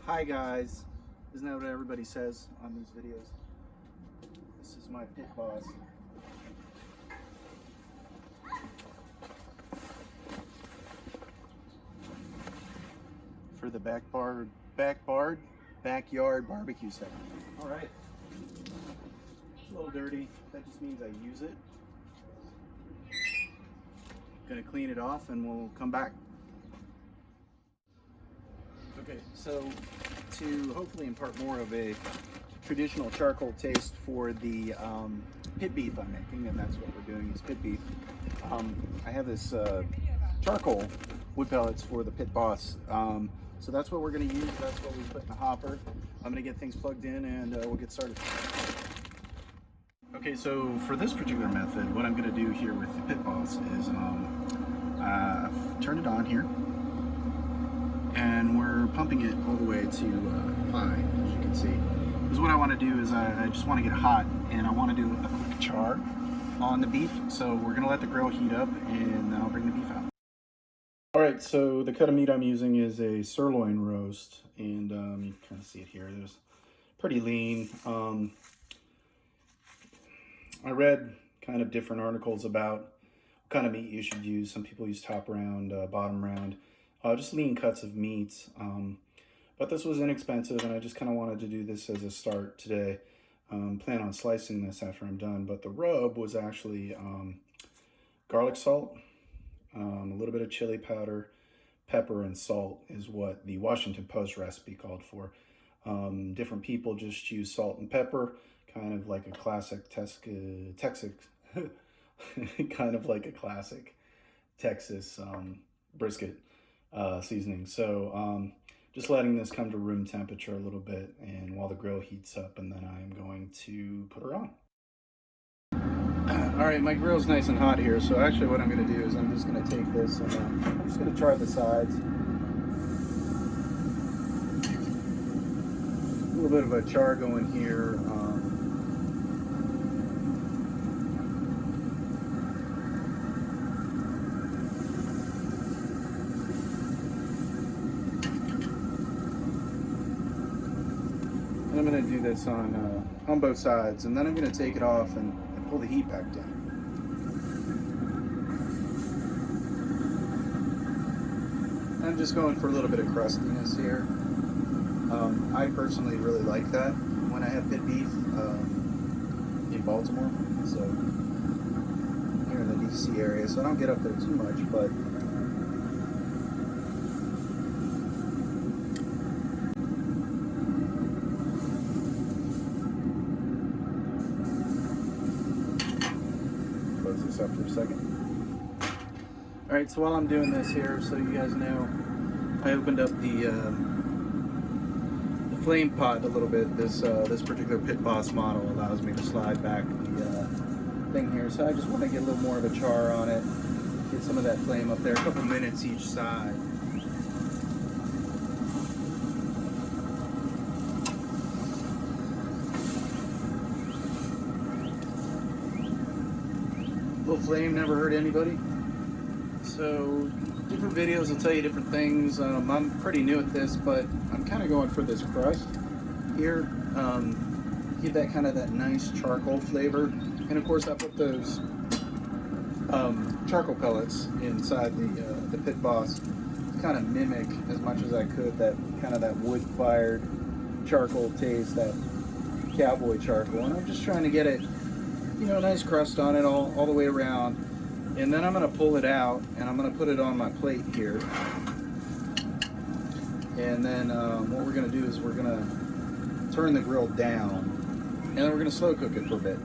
Hi guys, isn't that what everybody says on these videos? This is my pit boss. For the backyard barbecue setup. All right, it's a little dirty. That just means I use it. Gonna clean it off and we'll come back. Okay, so to hopefully impart more of a traditional charcoal taste for the pit beef I'm making, and that's what we're doing is pit beef. I have this charcoal wood pellets for the pit boss. So that's what we're going to use. That's what we put in the hopper. I'm going to get things plugged in and we'll get started. Okay, so for this particular method, what I'm going to do here with the pit boss is I've turned it on here. And we're pumping it all the way to high, as you can see. Because what I want to do is I just want to get it hot, and I want to do a quick char on the beef. So we're going to let the grill heat up, and then I'll bring the beef out. All right, so the cut of meat I'm using is a sirloin roast, and you can kind of see it here. It's pretty lean. I read kind of different articles about what kind of meat you should use. Some people use top round, bottom round. Just lean cuts of meat, but this was inexpensive and I just kind of wanted to do this as a start today. Plan on slicing this after I'm done, but the rub was actually garlic salt, a little bit of chili powder, pepper, and salt is what the Washington Post recipe called for. Different people just use salt and pepper, kind of like a classic Texas, kind of like a classic Texas brisket seasoning. So just letting this come to room temperature a little bit, and while the grill heats up, and then I am going to put her on. All right, my grill's nice and hot here, so actually what I'm going to do is I'm just going to take this and I'm just going to char the sides. A little bit of a char going here. I'm going to do this on both sides, and then I'm going to take it off and pull the heat back down. I'm just going for a little bit of crustiness here. I personally really like that when I have pit beef in Baltimore, so here in the DC area, so I don't get up there too much, but this up for a second. All right, so while I'm doing this here, so you guys know, I opened up the flame pot a little bit. This particular pit boss model allows me to slide back the thing here, so I just want to get a little more of a char on it, get some of that flame up there, a couple minutes each side. Little flame never hurt anybody. So different videos will tell you different things. I'm pretty new at this, but I'm kind of going for this crust here. Give that kind of that nice charcoal flavor, and of course I put those charcoal pellets inside the pit boss to kind of mimic as much as I could that kind of that wood-fired charcoal taste, that cowboy charcoal, and I'm just trying to get it, you know, nice crust on it all the way around. And then I'm going to pull it out and I'm going to put it on my plate here. And then what we're going to do is we're going to turn the grill down, and then we're going to slow cook it for a bit.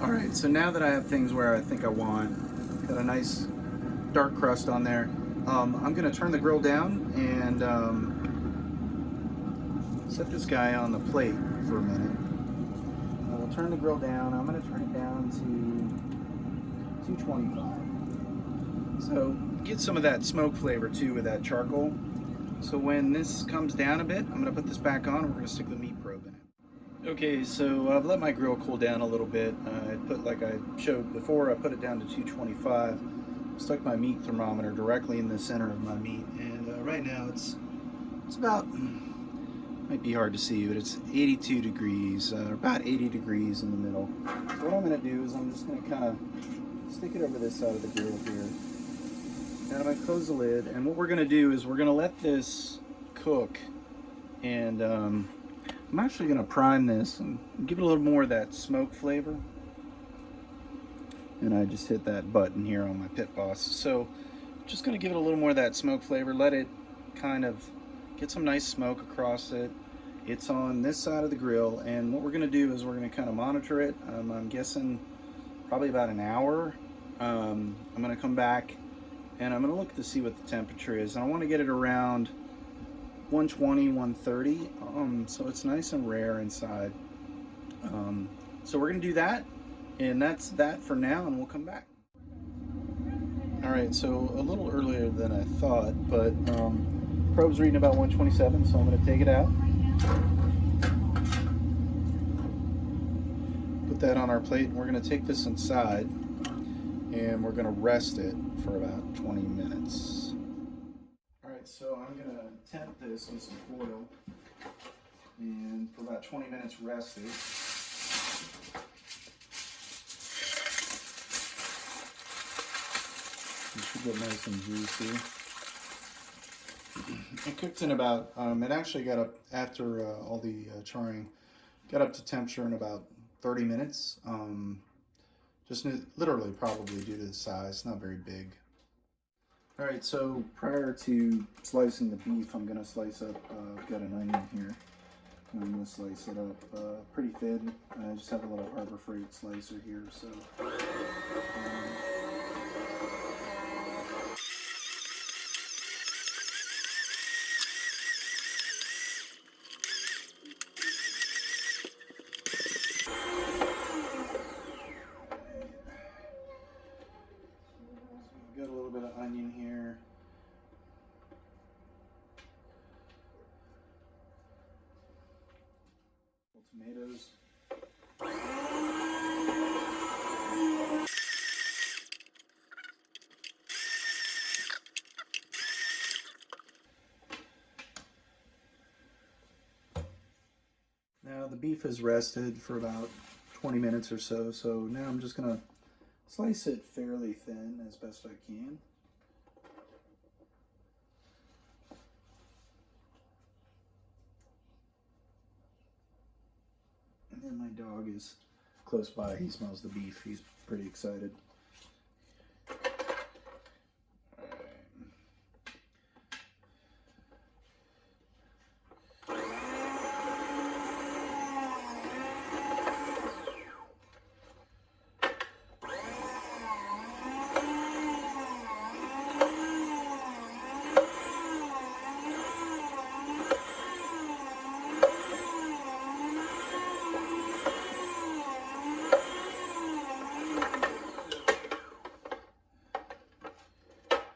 All right, so now that I have things where I think I want, got a nice dark crust on there, I'm going to turn the grill down and set this guy on the plate for a minute. We'll turn the grill down. I'm going to turn it down to 225. So get some of that smoke flavor too with that charcoal. So when this comes down a bit, I'm going to put this back on and we're going to stick the meat probe in it. Okay, so I've let my grill cool down a little bit. I put, like I showed before, I put it down to 225. Stuck my meat thermometer directly in the center of my meat, and right now it's It's about, might be hard to see, but it's 82 degrees, about 80 degrees in the middle. So what I'm going to do is I'm just going to kind of stick it over this side of the grill here. And I'm going to close the lid. And what we're going to do is we're going to let this cook. And I'm actually going to prime this and give it a little more of that smoke flavor. And I just hit that button here on my Pit Boss. So just going to give it a little more of that smoke flavor. Let it kind of get some nice smoke across it. It's on this side of the grill, and what we're going to do is we're going to kind of monitor it. I'm guessing probably about an hour. I'm going to come back and I'm going to look to see what the temperature is. And I want to get it around 120, 130, so it's nice and rare inside. So we're going to do that, and that's that for now, and we'll come back. All right, so a little earlier than I thought, but probe's reading about 127, so I'm going to take it out. Put that on our plate, and we're going to take this inside, and we're going to rest it for about 20 minutes. All right, so I'm going to temp this with some foil, and for about 20 minutes rest it. It should get nice and juicy. It cooked in about, it actually got up after all the charring, got up to temperature in about 30 minutes. Just literally probably due to the size, not very big. All right, so prior to slicing the beef, I'm gonna slice up, I've got an onion here. I'm gonna slice it up pretty thin. I just have a little Harbor Freight slicer here, so. Got a little bit of onion here. Tomatoes. Now the beef has rested for about 20 minutes or so, so now I'm just gonna slice it fairly thin as best I can. And then my dog is close by. He smells the beef. He's pretty excited.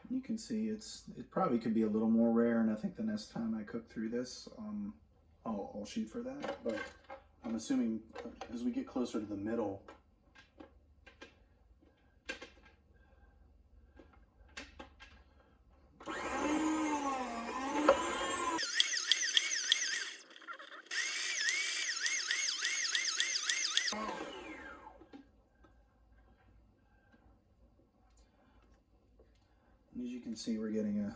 You can see it probably could be a little more rare, and I think the next time I cook through this, I'll shoot for that. But I'm assuming as we get closer to the middle, as you can see, we're getting a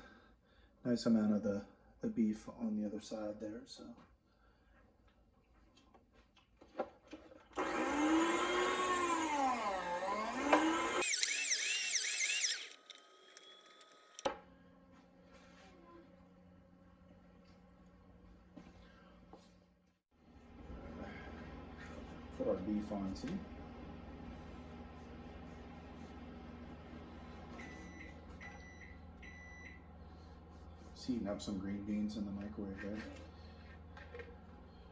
nice amount of the beef on the other side there. So. Put our beef on too. Heating up some green beans in the microwave there.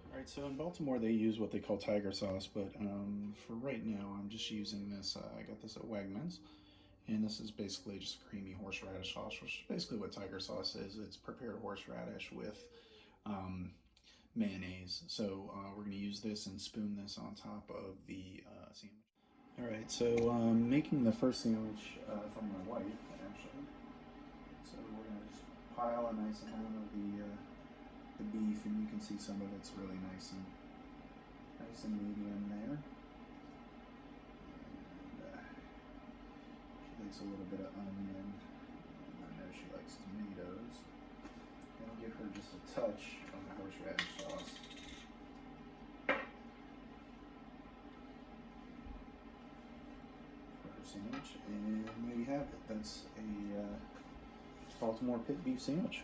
Alright, so in Baltimore they use what they call tiger sauce, but for right now I'm just using this, I got this at Wegmans, and this is basically just creamy horseradish sauce, which is basically what tiger sauce is. It's prepared horseradish with mayonnaise. So we're going to use this and spoon this on top of the sandwich. Alright, so I'm making the first sandwich for my wife, actually. So we're going to just pile a nice amount of the the beef, and you can see some of it's really nice and medium there. She likes a little bit of onion. I know she likes tomatoes. And I'll give her just a touch of the horseradish sauce. For her sandwich, and there you have it. That's a Baltimore pit beef sandwich.